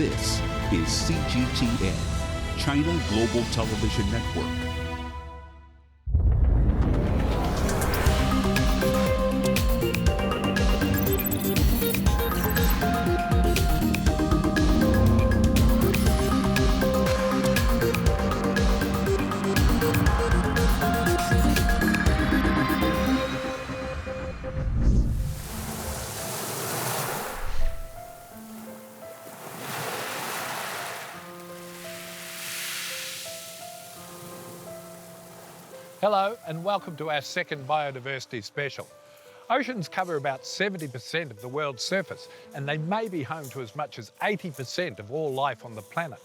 This is CGTN, China Global Television Network. Hello and welcome to our second biodiversity special. Oceans cover about 70% of the world's surface and they may be home to as much as 80% of all life on the planet.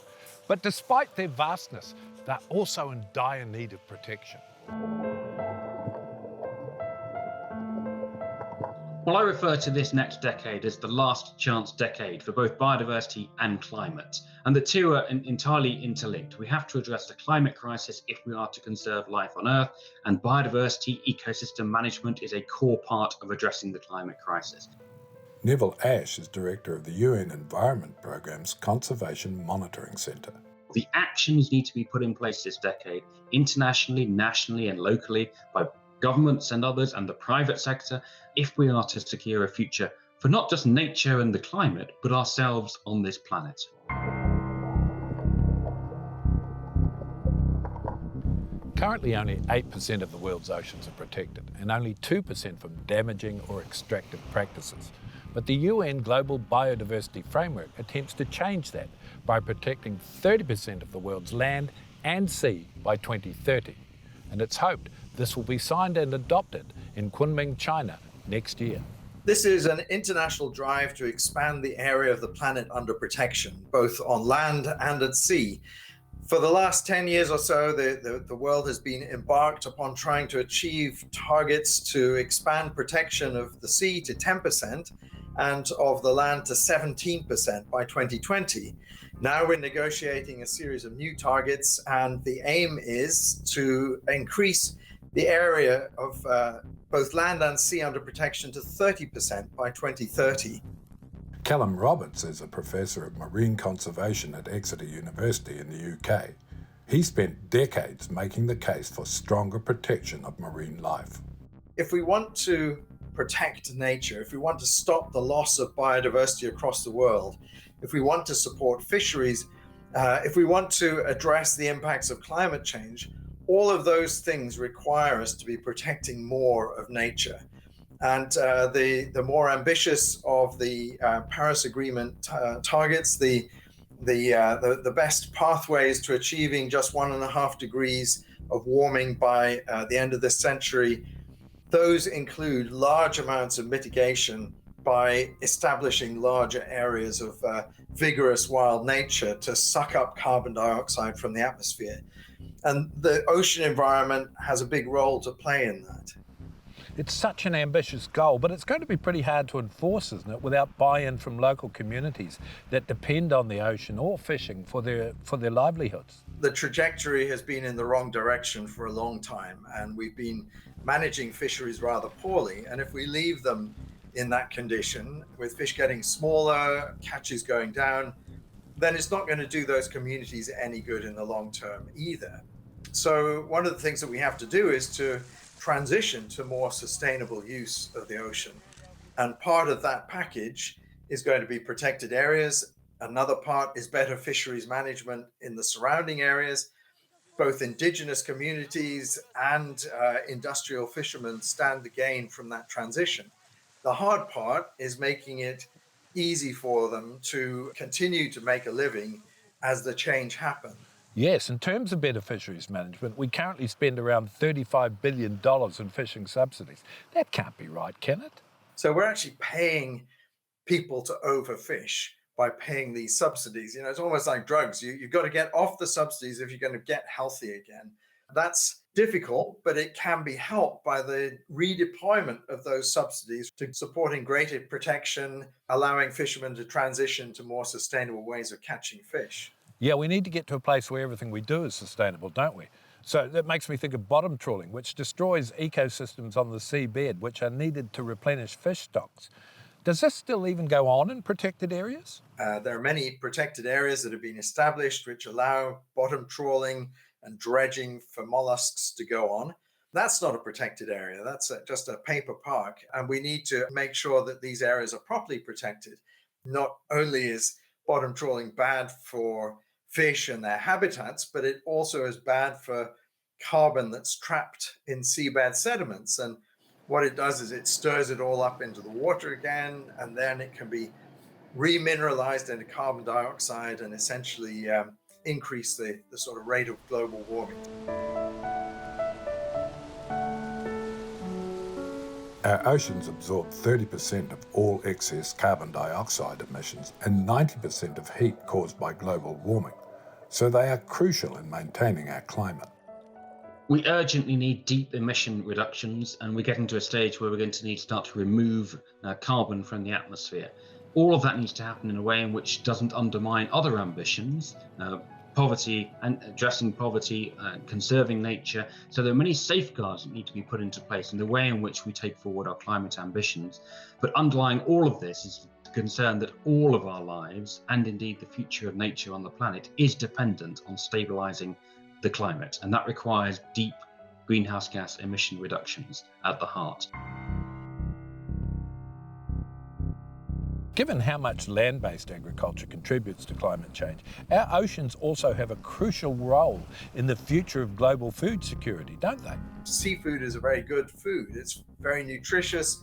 But despite their vastness, they're also in dire need of protection. Well, I refer to this next decade as the last chance decade for both biodiversity and climate. And the two are entirely interlinked. We have to address the climate crisis if we are to conserve life on Earth, and biodiversity ecosystem management is a core part of addressing the climate crisis. Neville Ash is director of the UN Environment Programme's Conservation Monitoring Centre. The actions need to be put in place this decade, internationally, nationally and locally, by governments and others and the private sector, if we are to secure a future for not just nature and the climate, but ourselves on this planet. Currently only 8% of the world's oceans are protected and only 2% from damaging or extractive practices. But the UN Global Biodiversity Framework attempts to change that by protecting 30% of the world's land and sea by 2030. And it's hoped this will be signed and adopted in Kunming, China next year. This is an international drive to expand the area of the planet under protection, both on land and at sea. For the last 10 years or so, the world has been embarked upon trying to achieve targets to expand protection of the sea to 10% and of the land to 17% by 2020. Now we're negotiating a series of new targets, and the aim is to increase the area of both land and sea under protection to 30% by 2030. Callum Roberts is a professor of marine conservation at Exeter University in the UK. He spent decades making the case for stronger protection of marine life. If we want to protect nature, if we want to stop the loss of biodiversity across the world, if we want to support fisheries, if we want to address the impacts of climate change, all of those things require us to be protecting more of nature. And the more ambitious of the Paris Agreement targets, the best pathways to achieving just 1.5 degrees of warming by the end of this century, those include large amounts of mitigation by establishing larger areas of vigorous wild nature to suck up carbon dioxide from the atmosphere. And the ocean environment has a big role to play in that. It's such an ambitious goal, but it's going to be pretty hard to enforce, isn't it, without buy-in from local communities that depend on the ocean or fishing for their livelihoods. The trajectory has been in the wrong direction for a long time, and we've been managing fisheries rather poorly. And if we leave them in that condition, with fish getting smaller, catches going down, then it's not going to do those communities any good in the long term either. So one of the things that we have to do is to transition to more sustainable use of the ocean. And part of that package is going to be protected areas. Another part is better fisheries management in the surrounding areas. Both indigenous communities and industrial fishermen stand to gain from that transition. The hard part is making it easy for them to continue to make a living as the change happens. Yes, in terms of better fisheries management, we currently spend around $35 billion in fishing subsidies. That can't be right, can it? So we're actually paying people to overfish by paying these subsidies. You know, it's almost like drugs. You've got to get off the subsidies if you're going to get healthy again. That's difficult, but it can be helped by the redeployment of those subsidies to supporting greater protection, allowing fishermen to transition to more sustainable ways of catching fish. Yeah, we need to get to a place where everything we do is sustainable, don't we? So that makes me think of bottom trawling, which destroys ecosystems on the seabed, which are needed to replenish fish stocks. Does this still even go on in protected areas? There are many protected areas that have been established which allow bottom trawling and dredging for mollusks to go on. That's not a protected area. That's just a paper park. And we need to make sure that these areas are properly protected. Not only is bottom trawling bad for fish and their habitats, but it also is bad for carbon that's trapped in seabed sediments. And what it does is it stirs it all up into the water again, and then it can be remineralized into carbon dioxide and essentially increase the sort of rate of global warming. Our oceans absorb 30% of all excess carbon dioxide emissions and 90% of heat caused by global warming, so they are crucial in maintaining our climate. We urgently need deep emission reductions, and we're getting to a stage where we're going to need to start to remove carbon from the atmosphere. All of that needs to happen in a way in which doesn't undermine other ambitions, poverty and addressing poverty, conserving nature. So there are many safeguards that need to be put into place in the way in which we take forward our climate ambitions. But underlying all of this is the concern that all of our lives, and indeed the future of nature on the planet, is dependent on stabilizing the climate. And that requires deep greenhouse gas emission reductions at the heart. Given how much land-based agriculture contributes to climate change, our oceans also have a crucial role in the future of global food security, don't they? Seafood is a very good food. It's very nutritious,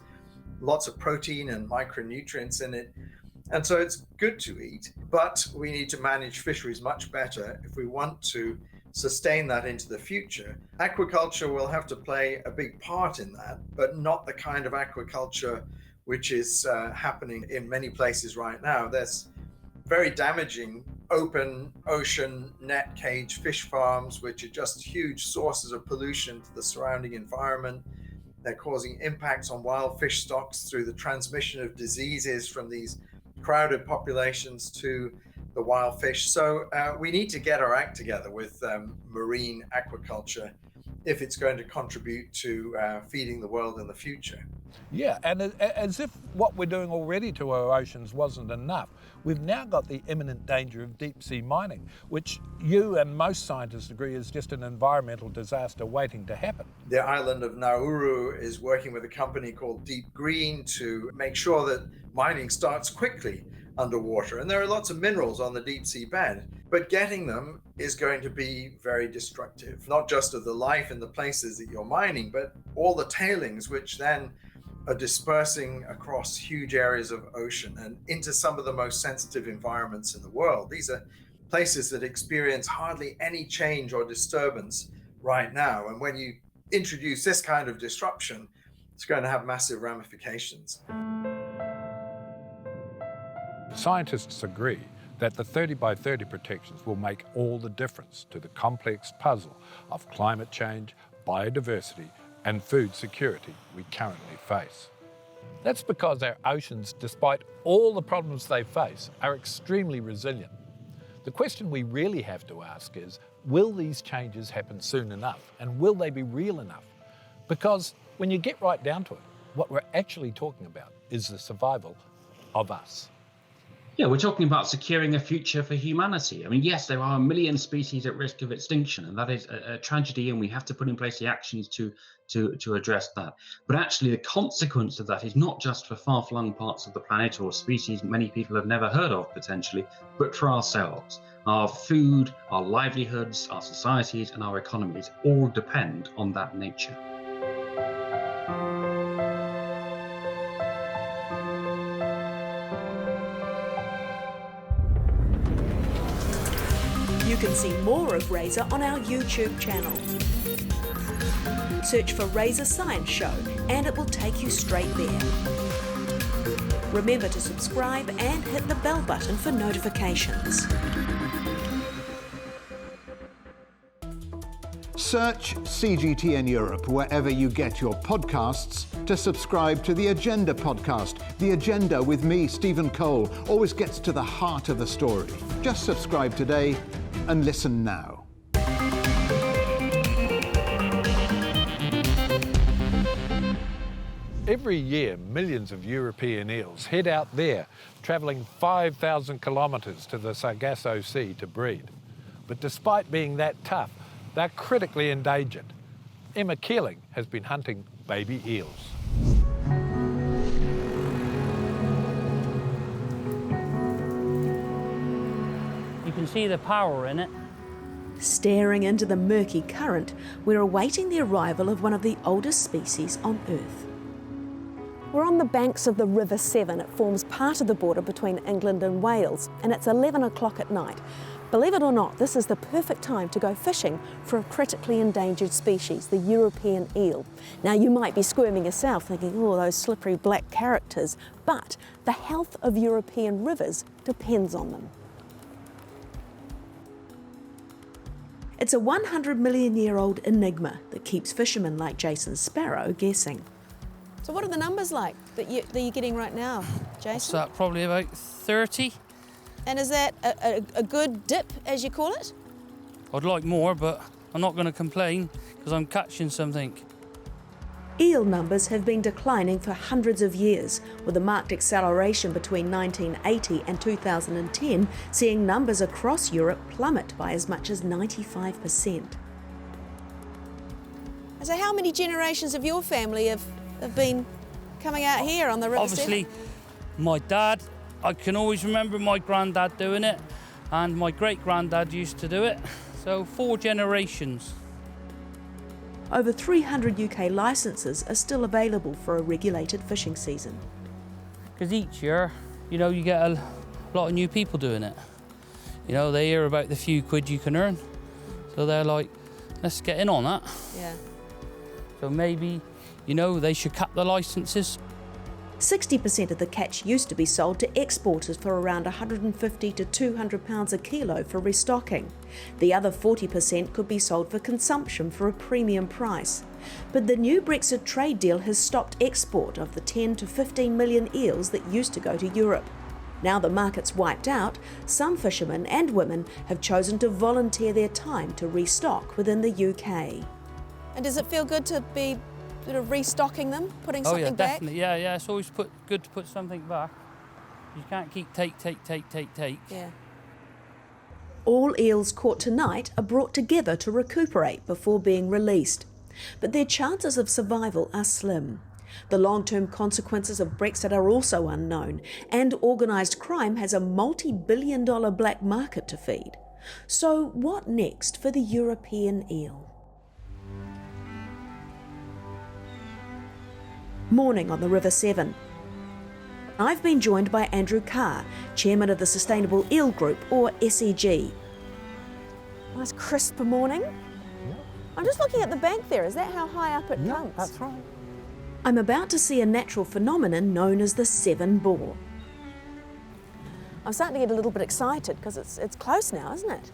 lots of protein and micronutrients in it. And so it's good to eat, but we need to manage fisheries much better if we want to sustain that into the future. Aquaculture will have to play a big part in that, but not the kind of aquaculture which is happening in many places right now. There's very damaging open ocean net cage fish farms, which are just huge sources of pollution to the surrounding environment. They're causing impacts on wild fish stocks through the transmission of diseases from these crowded populations to the wild fish. So we need to get our act together with marine aquaculture if it's going to contribute to feeding the world in the future. Yeah, and as if what we're doing already to our oceans wasn't enough, we've now got the imminent danger of deep sea mining, which you and most scientists agree is just an environmental disaster waiting to happen. The island of Nauru is working with a company called Deep Green to make sure that mining starts quickly underwater. And there are lots of minerals on the deep sea bed, but getting them is going to be very destructive, not just of the life in the places that you're mining, but all the tailings, which then are dispersing across huge areas of ocean and into some of the most sensitive environments in the world. These are places that experience hardly any change or disturbance right now. And when you introduce this kind of disruption, it's going to have massive ramifications. Scientists agree that the 30 by 30 protections will make all the difference to the complex puzzle of climate change, biodiversity, and food security we currently face. That's because our oceans, despite all the problems they face, are extremely resilient. The question we really have to ask is, will these changes happen soon enough, and will they be real enough? Because when you get right down to it, what we're actually talking about is the survival of us. Yeah, we're talking about securing a future for humanity. I mean, yes, there are 1 million species at risk of extinction, and that is a tragedy, and we have to put in place the actions to address that. But actually, the consequence of that is not just for far-flung parts of the planet or species many people have never heard of, potentially, but for ourselves. Our food, our livelihoods, our societies, and our economies all depend on that nature. You can see more of Razor on our YouTube channel. Search for Razor Science Show and it will take you straight there. Remember to subscribe and hit the bell button for notifications. Search CGTN Europe wherever you get your podcasts to subscribe to the Agenda podcast. The Agenda with me, Stephen Cole, always gets to the heart of the story. Just subscribe today and listen now. Every year, millions of European eels head out there, travelling 5,000 kilometres to the Sargasso Sea to breed. But despite being that tough, they're critically endangered. Emma Keeling has been hunting baby eels. You can see the power in it. Staring into the murky current, we're awaiting the arrival of one of the oldest species on Earth. We're on the banks of the River Severn. It forms part of the border between England and Wales, and it's 11 o'clock at night. Believe it or not, this is the perfect time to go fishing for a critically endangered species, the European eel. Now, you might be squirming yourself, thinking, oh, those slippery black characters, but the health of European rivers depends on them. It's a 100 million year old enigma that keeps fishermen like Jason Sparrow guessing. So what are the numbers like that you're getting right now, Jason? What's that, probably about 30? And is that a good dip, as you call it? I'd like more, but I'm not going to complain because I'm catching something. Eel numbers have been declining for hundreds of years, with a marked acceleration between 1980 and 2010 seeing numbers across Europe plummet by as much as 95%. So how many generations of your family have been coming out here on the River Obviously, Severn? my dad, I can always remember my granddad doing it, and my great-granddad used to do it. So 4 generations. Over 300 UK licences are still available for a regulated fishing season. Because each year, you know, you get a lot of new people doing it. You know, they hear about the few quid you can earn. So they're like, let's get in on that. Yeah. So maybe, you know, they should cap the licences. 60% of the catch used to be sold to exporters for around £150 to £200 a kilo for restocking. The other 40% could be sold for consumption for a premium price. But the new Brexit trade deal has stopped export of the 10 to 15 million eels that used to go to Europe. Now the market's wiped out, some fishermen and women have chosen to volunteer their time to restock within the UK. And does it feel good to be sort of restocking them, putting something back? Oh yeah, definitely. Yeah, it's always good to put something back. You can't keep take. Yeah. All eels caught tonight are brought together to recuperate before being released. But their chances of survival are slim. The long-term consequences of Brexit are also unknown, and organised crime has a multi-billion-dollar black market to feed. So what next for the European eel? Morning on the River Severn. I've been joined by Andrew Carr, chairman of the Sustainable Eel Group, or SEG. Nice crisp morning. Yeah. I'm just looking at the bank there. Is that how high up it comes? That's right. I'm about to see a natural phenomenon known as the Severn boar. I'm starting to get a little bit excited because it's close now, isn't it?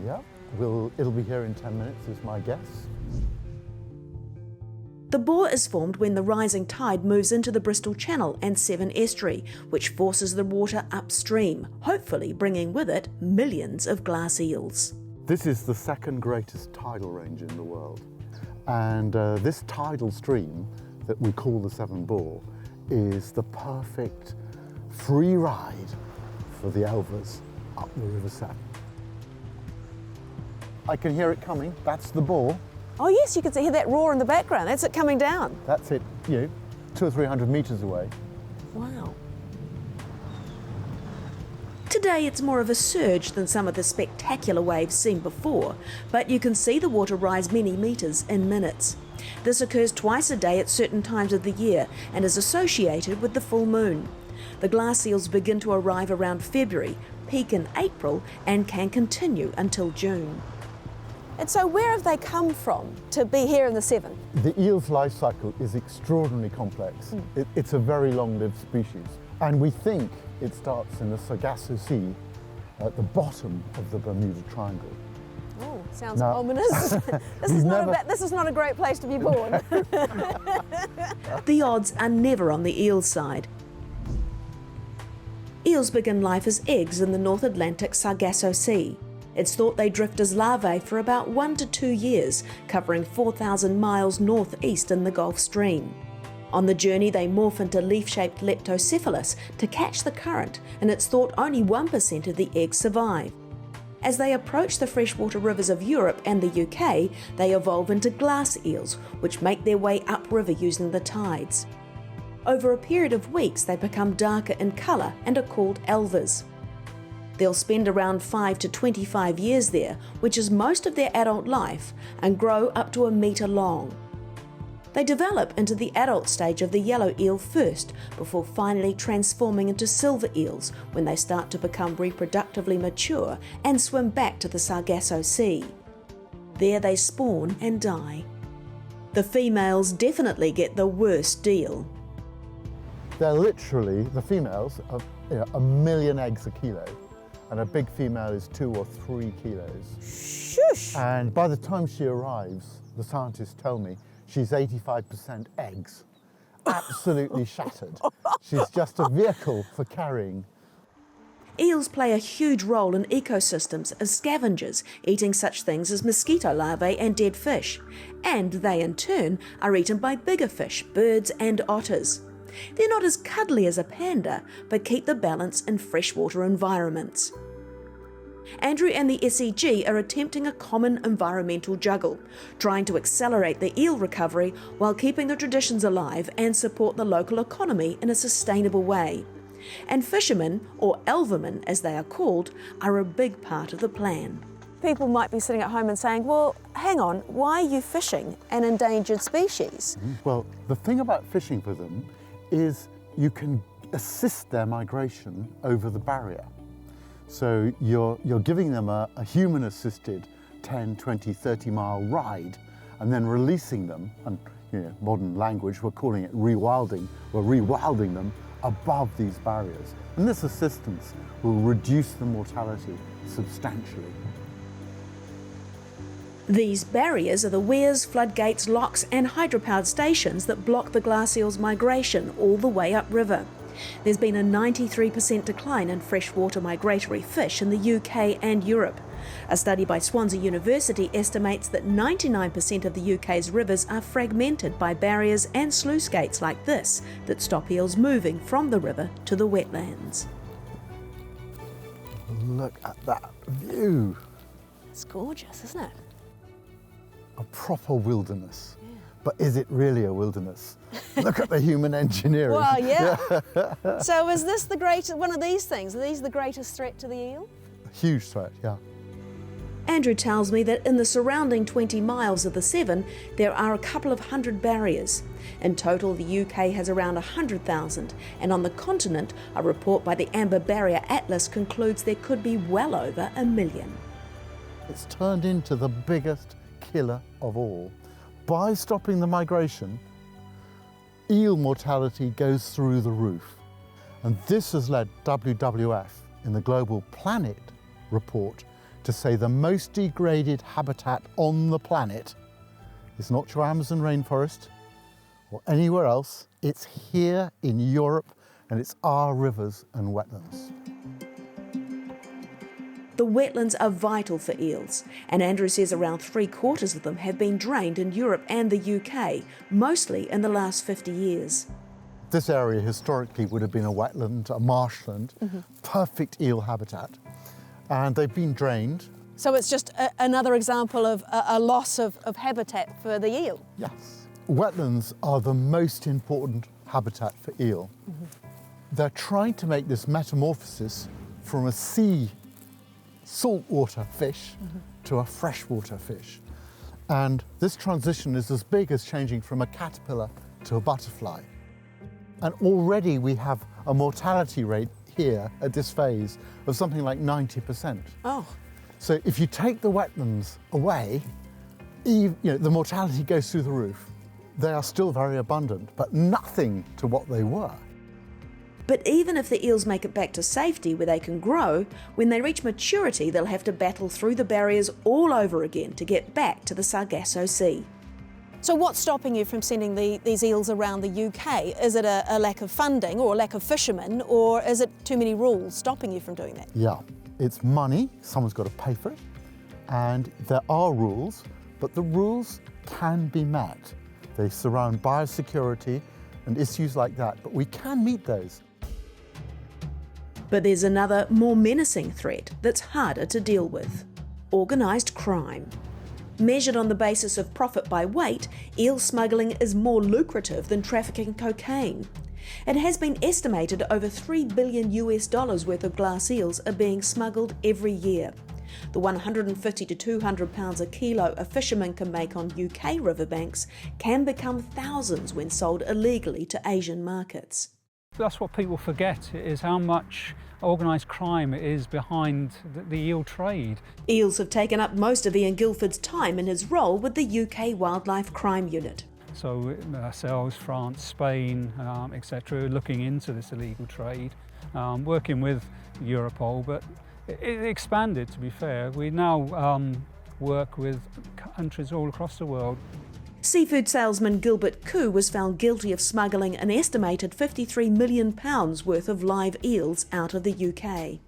Yeah. It'll be here in 10 minutes, is my guess. The boar is formed when the rising tide moves into the Bristol Channel and Severn Estuary, which forces the water upstream, hopefully bringing with it millions of glass eels. This is the second greatest tidal range in the world. And this tidal stream that we call the Severn Bore is the perfect free ride for the elvers up the River Severn. I can hear it coming. That's the boar. Oh yes, you can hear that roar in the background. That's it coming down. That's it, 200 or 300 metres away. Wow. Today it's more of a surge than some of the spectacular waves seen before, but you can see the water rise many metres in minutes. This occurs twice a day at certain times of the year and is associated with the full moon. The glass eels begin to arrive around February, peak in April, and can continue until June. And so where have they come from to be here in the Severn? The eel's life cycle is extraordinarily complex. It's a very long-lived species. And we think it starts in the Sargasso Sea at the bottom of the Bermuda Triangle. Oh, sounds ominous. This is not a great place to be born. The odds are never on the eel side. Eels begin life as eggs in the North Atlantic Sargasso Sea. It's thought they drift as larvae for about 1 to 2 years, covering 4,000 miles northeast in the Gulf Stream. On the journey, they morph into leaf-shaped leptocephalus to catch the current, and it's thought only 1% of the eggs survive. As they approach the freshwater rivers of Europe and the UK, they evolve into glass eels, which make their way upriver using the tides. Over a period of weeks, they become darker in colour and are called elvers. They'll spend around 5 to 25 years there, which is most of their adult life, and grow up to 1 metre long. They develop into the adult stage of the yellow eel first, before finally transforming into silver eels when they start to become reproductively mature and swim back to the Sargasso Sea. There they spawn and die. The females definitely get the worst deal. They're literally, the females, are 1 million eggs a kilo, and a big female is 2 or 3 kilos. Shush! And by the time she arrives, the scientists tell me, she's 85% eggs, absolutely shattered. She's just a vehicle for carrying. Eels play a huge role in ecosystems as scavengers, eating such things as mosquito larvae and dead fish. And they, in turn, are eaten by bigger fish, birds and otters. They're not as cuddly as a panda, but keep the balance in freshwater environments. Andrew and the SEG are attempting a common environmental juggle, trying to accelerate the eel recovery while keeping the traditions alive and support the local economy in a sustainable way. And fishermen, or elvermen as they are called, are a big part of the plan. People might be sitting at home and saying, well, hang on, why are you fishing an endangered species? Well, the thing about fishing for them is you can assist their migration over the barrier. So you're giving them a human-assisted 10, 20, 30-mile ride and then releasing them, and modern language, we're calling it rewilding. We're rewilding them above these barriers. And this assistance will reduce the mortality substantially. These barriers are the weirs, floodgates, locks and hydropowered stations that block the glass eel's migration all the way upriver. There's been a 93% decline in freshwater migratory fish in the UK and Europe. A study by Swansea University estimates that 99% of the UK's rivers are fragmented by barriers and sluice gates like this that stop eels moving from the river to the wetlands. Look at that view. It's gorgeous, isn't it? A proper wilderness. Yeah. But is it really a wilderness? Look at the human engineering. Well, yeah. So is this the greatest, one of these things, are these the greatest threat to the eel? A huge threat, yeah. Andrew tells me that in the surrounding 20 miles of the Severn, there are a couple of hundred barriers. In total, the UK has around 100,000, and on the continent, a report by the Amber Barrier Atlas concludes there could be well over 1 million. It's turned into the biggest killer of all. By stopping the migration, eel mortality goes through the roof. And this has led WWF in the Global Planet report to say the most degraded habitat on the planet is not your Amazon rainforest or anywhere else. It's here in Europe, and it's our rivers and wetlands. The wetlands are vital for eels, and Andrew says around 3/4 of them have been drained in Europe and the UK, mostly in the last 50 years. This area historically would have been a wetland, a marshland, perfect eel habitat, and they've been drained. So it's just another example of a loss of habitat for the eel? Yes. Wetlands are the most important habitat for eel. They're trying to make this metamorphosis from a sea saltwater fish to a freshwater fish. And this transition is as big as changing from a caterpillar to a butterfly. And already we have a mortality rate here at this phase of something like 90%. Oh. So if you take the wetlands away, the mortality goes through the roof. They are still very abundant, but nothing to what they were. But even if the eels make it back to safety where they can grow, when they reach maturity they'll have to battle through the barriers all over again to get back to the Sargasso Sea. So what's stopping you from sending these eels around the UK? Is it a lack of funding or a lack of fishermen, or is it too many rules stopping you from doing that? Yeah, it's money, someone's got to pay for it, and there are rules, but the rules can be met. They surround biosecurity, and issues like that, but we can meet those. But there's another, more menacing threat that's harder to deal with: organised crime. Measured on the basis of profit by weight, eel smuggling is more lucrative than trafficking cocaine. It has been estimated over $3 billion worth of glass eels are being smuggled every year. The 150 to 200 pounds a kilo a fisherman can make on UK riverbanks can become thousands when sold illegally to Asian markets. That's what people forget, is how much organised crime is behind the eel trade. Eels have taken up most of Ian Guildford's time in his role with the UK Wildlife Crime Unit. So ourselves, France, Spain, etc., looking into this illegal trade, working with Europol, but it expanded, to be fair. We now work with countries all across the world. Seafood salesman Gilbert Koo was found guilty of smuggling an estimated £53 million worth of live eels out of the UK.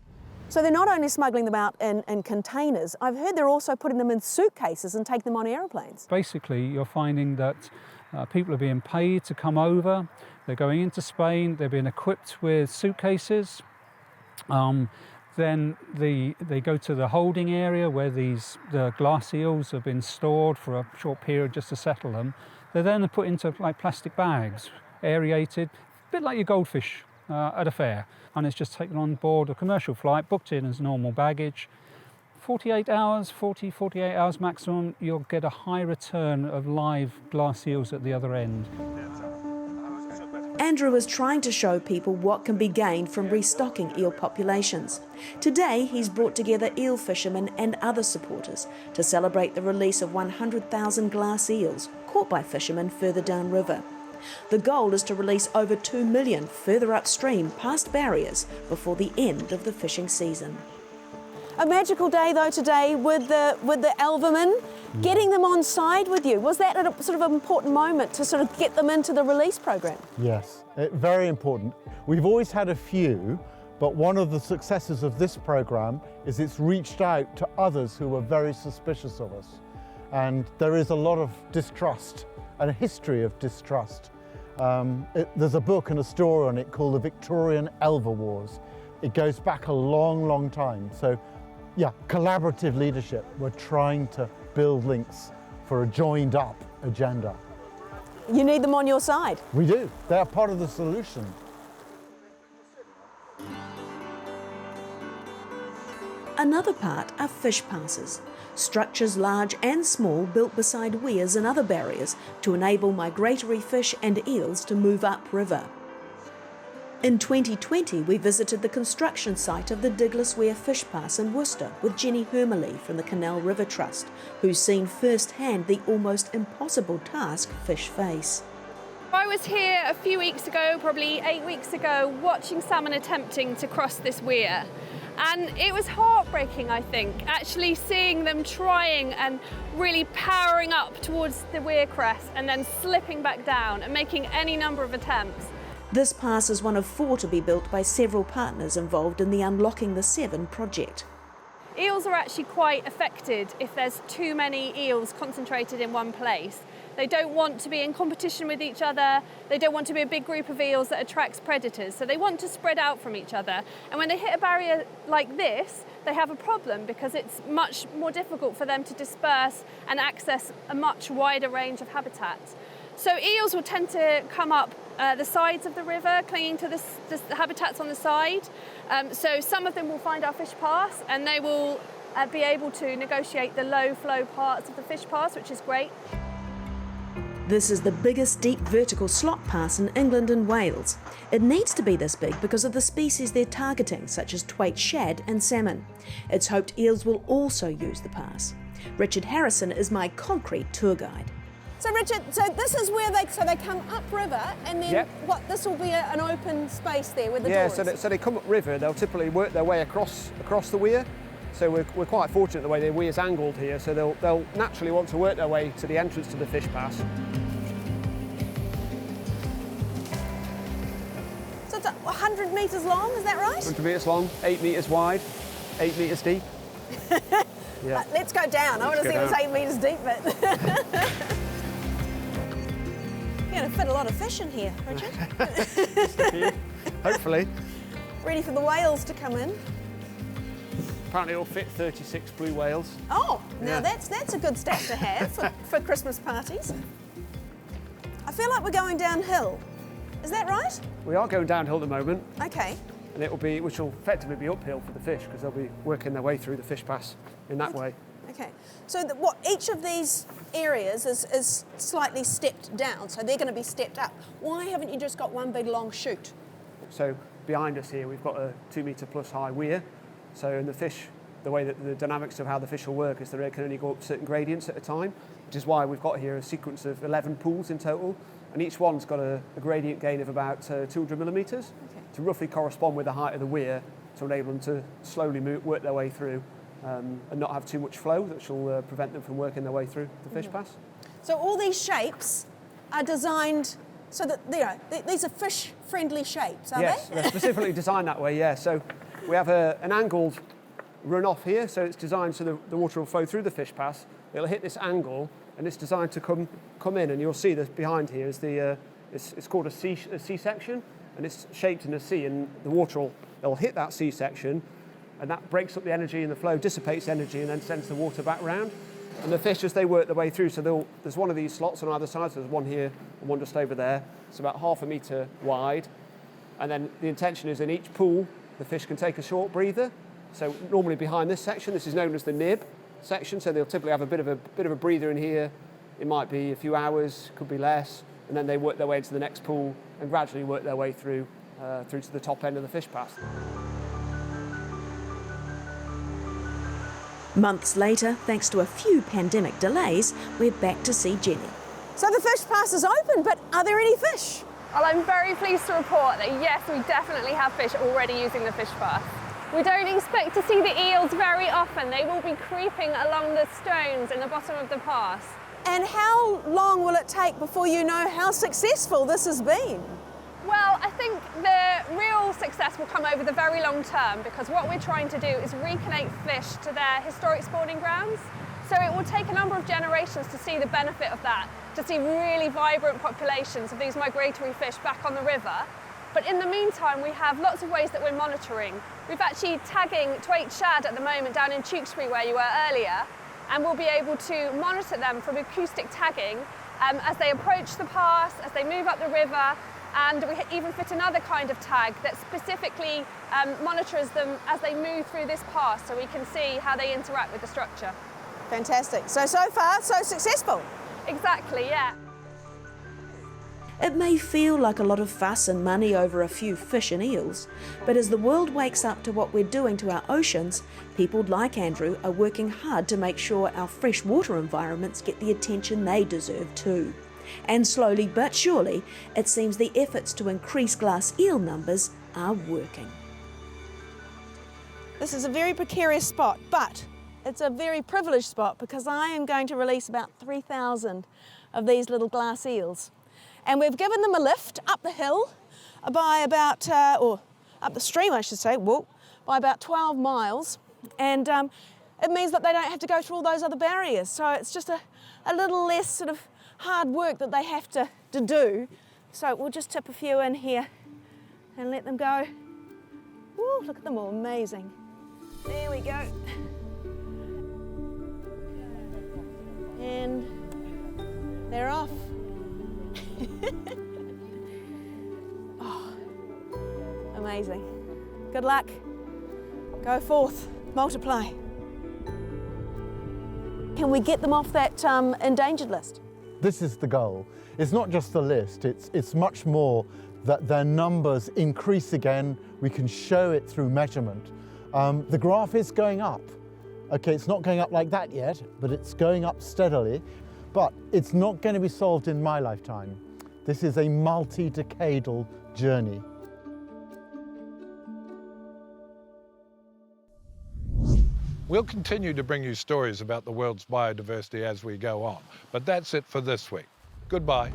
So they're not only smuggling them out in containers, I've heard they're also putting them in suitcases and taking them on aeroplanes. Basically, you're finding that people are being paid to come over, they're going into Spain, they're being equipped with suitcases. Then they go to the holding area where the glass eels have been stored for a short period just to settle them. They're then put into like plastic bags, aerated, a bit like your goldfish at a fair. And it's just taken on board a commercial flight, booked in as normal baggage. 48 hours maximum, you'll get a high return of live glass eels at the other end. Andrew is trying to show people what can be gained from restocking eel populations. Today, he's brought together eel fishermen and other supporters to celebrate the release of 100,000 glass eels caught by fishermen further downriver. The goal is to release over 2 million further upstream past barriers before the end of the fishing season. A magical day though today with the alvermen, getting them on side with you. Was that a sort of an important moment to sort of get them into the release program? Yes, very important. We've always had a few, but one of the successes of this program is it's reached out to others who were very suspicious of us. And there is a lot of distrust and a history of distrust. There's a book and a story on it called The Victorian Elver Wars. It goes back a long, long time. So yeah, collaborative leadership. We're trying to build links for a joined up agenda. You need them on your side. We do. They're part of the solution. Another part are fish passes, structures large and small built beside weirs and other barriers to enable migratory fish and eels to move upriver. In 2020, we visited the construction site of the Diglis Weir Fish Pass in Worcester with Jenny Hermely from the Canal River Trust, who's seen firsthand the almost impossible task fish face. I was here a few weeks ago, probably 8 weeks ago, watching salmon attempting to cross this weir. And it was heartbreaking, I think, actually seeing them trying and really powering up towards the weir crest and then slipping back down and making any number of attempts. This pass is one of 4 to be built by several partners involved in the Unlocking the Seven project. Eels are actually quite affected if there's too many eels concentrated in one place. They don't want to be in competition with each other. They don't want to be a big group of eels that attracts predators. So they want to spread out from each other. And when they hit a barrier like this, they have a problem because it's much more difficult for them to disperse and access a much wider range of habitats. So eels will tend to come up the sides of the river, clinging to the habitats on the side. So some of them will find our fish pass and they will be able to negotiate the low flow parts of the fish pass, which is great. This is the biggest deep vertical slot pass in England and Wales. It needs to be this big because of the species they're targeting, such as twait shad and salmon. It's hoped eels will also use the pass. Richard Harrison is my concrete tour guide. So Richard, so this is where they come upriver, and then what? This will be an open space there with the doors. Yeah, so they come upriver. They'll typically work their way across the weir. So we're quite fortunate the way the weir's angled here. So they'll naturally want to work their way to the entrance to the fish pass. So it's 100 metres long, is that right? 100 metres long, 8 metres wide, 8 metres deep. Yeah. Let's go down. I want to see this 8 metres deep bit. You're going to fit a lot of fish in here, Richard. Hopefully. Ready for the whales to come in. Apparently it'll fit 36 blue whales. Oh, now Yeah. that's a good stat to have for Christmas parties. I feel like we're going downhill. Is that right? We are going downhill at the moment, Okay. and which will effectively be uphill for the fish because they'll be working their way through the fish pass in that way. Okay. So each of these areas is slightly stepped down, so they're going to be stepped up. Why haven't you just got one big long chute? So behind us here we've got a 2 metre plus high weir. So in the fish, the way that the dynamics of how the fish will work is they can only go up certain gradients at a time, which is why we've got here a sequence of 11 pools in total, and each one's got a gradient gain of about 200 millimetres to roughly correspond with the height of the weir to enable them to slowly work their way through and not have too much flow, which will prevent them from working their way through the fish pass. So all these shapes are designed so that these are fish-friendly shapes, are Yes, they? they're specifically designed that way, yeah. So we have an angled runoff here, so it's designed so the water will flow through the fish pass. It'll hit this angle, and it's designed to come in, and you'll see that behind here is it's called a C-section, and it's shaped in a C, and the water will hit that C-section, and that breaks up the energy in the flow, dissipates energy, and then sends the water back round. And the fish, as they work their way through, so there's one of these slots on either side, so there's one here and one just over there. It's about 1/2 metre wide, and then the intention is in each pool, the fish can take a short breather. So normally behind this section, this is known as the nib section, so they'll typically have a bit of a breather in here. It might be a few hours, could be less, and then they work their way into the next pool and gradually work their way through to the top end of the fish pass. Months later, thanks to a few pandemic delays, we're back to see Jenny. So the fish pass is open, but are there any fish? Well, I'm very pleased to report that yes, we definitely have fish already using the fish pass. We don't expect to see the eels very often. They will be creeping along the stones in the bottom of the pass. And how long will it take before you know how successful this has been? Well, I think the real success will come over the very long term, because what we're trying to do is reconnect fish to their historic spawning grounds. So it will take a number of generations to see the benefit of that, to see really vibrant populations of these migratory fish back on the river. But in the meantime, we have lots of ways that we're monitoring. We've actually tagging Thwaite shad at the moment down in Tewkesbury where you were earlier, and we'll be able to monitor them from acoustic tagging as they approach the pass, as they move up the river, and we even fit another kind of tag that specifically monitors them as they move through this pass, so we can see how they interact with the structure. Fantastic. So far, so successful. Exactly, yeah. It may feel like a lot of fuss and money over a few fish and eels, but as the world wakes up to what we're doing to our oceans, people like Andrew are working hard to make sure our freshwater environments get the attention they deserve too. And slowly but surely, it seems the efforts to increase glass eel numbers are working. This is a very precarious spot, but it's a very privileged spot because I am going to release about 3,000 of these little glass eels. And we've given them a lift up the hill by about, or up the stream I should say, by about 12 miles. And it means that they don't have to go through all those other barriers. So it's just a little less sort of hard work that they have to do. So we'll just tip a few in here and let them go. Woo, look at them all, amazing. There we go. And they're off. Oh, amazing. Good luck. Go forth, multiply. Can we get them off that endangered list? This is the goal. It's not just the list, it's much more that their numbers increase again. We can show it through measurement. The graph is going up. Okay, it's not going up like that yet, but it's going up steadily. But it's not going to be solved in my lifetime. This is a multi-decadal journey. We'll continue to bring you stories about the world's biodiversity as we go on, but that's it for this week. Goodbye.